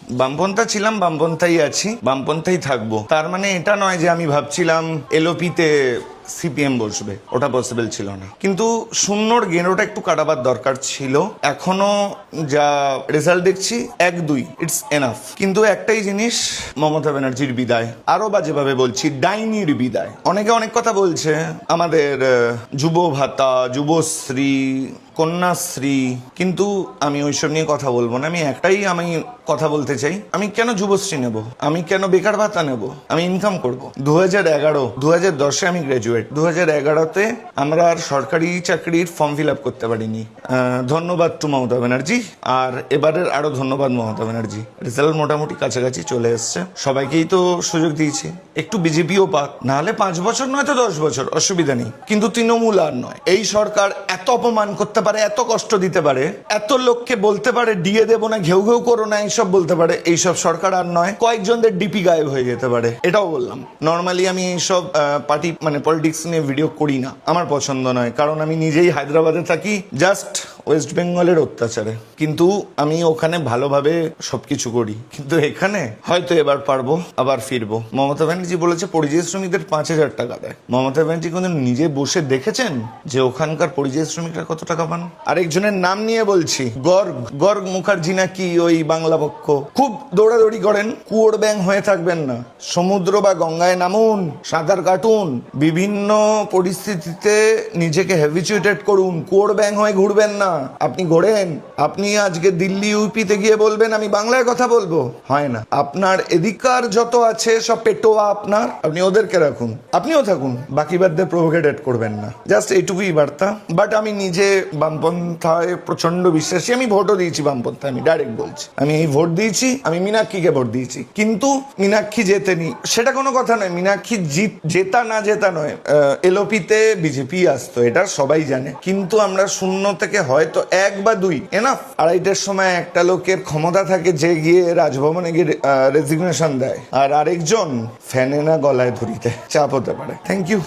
বামপন্থা ছিলাম, বামপন্থাই আছি, বামপন্থাই থাকবো। তার মানে এটা নয় যে আমি ভাবছিলাম এলওপিতে সিপিএম বসবে, ওটা পসিবল ছিল না। কিন্তু শূন্যর গেরোটা একটু কাটাবার দরকার ছিল। এখনো যা রেজাল্ট দেখছি 1-2 ইটস এনাফ। কিন্তু একটাই জিনিস, মমতা ব্যানার্জির বিদায়, আরো বাজেভাবে বলছি ডাইনির বিদায়। অনেকে অনেক কথা বলছে, আমাদের যুব ভাতা, যুবশ্রী, কন্যাশ্রী, কিন্তু আমি ওইসব নিয়ে কথা বলবো না। আমি কথা বলতে চাই, আমি কেন যুবশ্রী নেব, আমি কেন বেকার ভাতা নেব, আমি ইনকাম করব। 2010-এ আমি গ্রাজুয়েট। 2011-তে আমরা আর সরকারি চাকরির ফর্ম ফিল আপ করতে পারিনি। ধন্যবাদ টু মমতা ব্যানার্জি। আর এবারের আরো ধন্যবাদ মমতা ব্যানার্জি, রেজাল্ট মোটামুটি কাছাকাছি চলে এসছে। সবাইকেই তো সুযোগ দিয়েছি, একটু বিজেপিও পাক, নাহলে 5 বছর নয় তো 10 বছর, অসুবিধা নেই। কিন্তু তৃণমূল আর নয়। এই সরকার এত অপমান করতে পারে, এত কষ্ট দিতে পারে, এত লোককে বলতে পারে ডিএ দেবো না, ঘেউ ঘেউ করো না, এইসব বলতে পারে, এইসব সরকার আর নয়। কয়েকজনদের ডিপি গায়েব হয়ে যেতে পারে, এটাও বললাম। নর্মালি আমি এইসব পার্টি পলিটিক্স নিয়ে ভিডিও করি না, আমার পছন্দ নয়, কারণ আমি নিজেই হায়দ্রাবাদে থাকি, জাস্ট ওয়েস্ট বেঙ্গলের অত্যাচারে। কিন্তু আমি ওখানে ভালোভাবে সবকিছু করি, কিন্তু এখানে হয়তো এবার পারবো, আবার ফিরবো। মমতা ব্যানার্জি বলেছে পরিযায়ী শ্রমিকদের 5,000 টাকা দেয়। মমতা ব্যানার্জি কিন্তু নিজে বসে দেখেছেন যে ওখানকার পরিযায়ী শ্রমিকরা কত টাকা পান? আরেকজনের নাম নিয়ে বলছি, গর্গ মুখার্জি নাকি ওই বাংলা পক্ষ, খুব দৌড়াদৌড়ি করেন। কুয়োর ব্যাং হয়ে থাকবেন না, সমুদ্র বা গঙ্গায় নামুন, সাঁতার কাটুন, বিভিন্ন পরিস্থিতিতে নিজেকে হ্যাবিচুয়েটেড করুন। কুয়োর ব্যাং হয়ে ঘুরবেন না। আপনি ঘোরেন, আপনি আজকে দিল্লি ইউপিতে গিয়ে বলবেন আমি বাংলায় কথা বলবো, হয় না। আপনার এদিকার যত আছে সব পেটোয়া আপনার, আপনি ওদেরকে রাখুন, আপনিও থাকুন, বাকিবারদের প্রভোকেটেড করবেন না। জাস্ট এইটুকুই বার্তা। বাট আমি নিজে বামপন্থায় প্রচন্ড বিশ্বাসী, আমি ভোটও দিয়েছি বামপন্থায়, আমি ডাইরেক্ট বলছি। আমি এই ভোট দিয়েছি, আমি মীনাক্ষীকে ভোট দিয়েছি, কিন্তু মীনাক্ষী জেতেনি, সেটা কোনো কথা নয়। মীনাক্ষী জেতা না জেতা নয়, এলওপিতে বিজেপি আসতো, এটা সবাই জানে। কিন্তু আমরা শূন্য থেকে হয়তো 1 বা 2 এনাফ। 2:30-এর সময় একটা লোকের ক্ষমতা থাকে যে গিয়ে রাজভবনে গিয়ে রেজিগনেশন দেয়, আর আরেকজন ফ্যানে না গলায় ধরিতে চাপ হতে পারে। Thank you.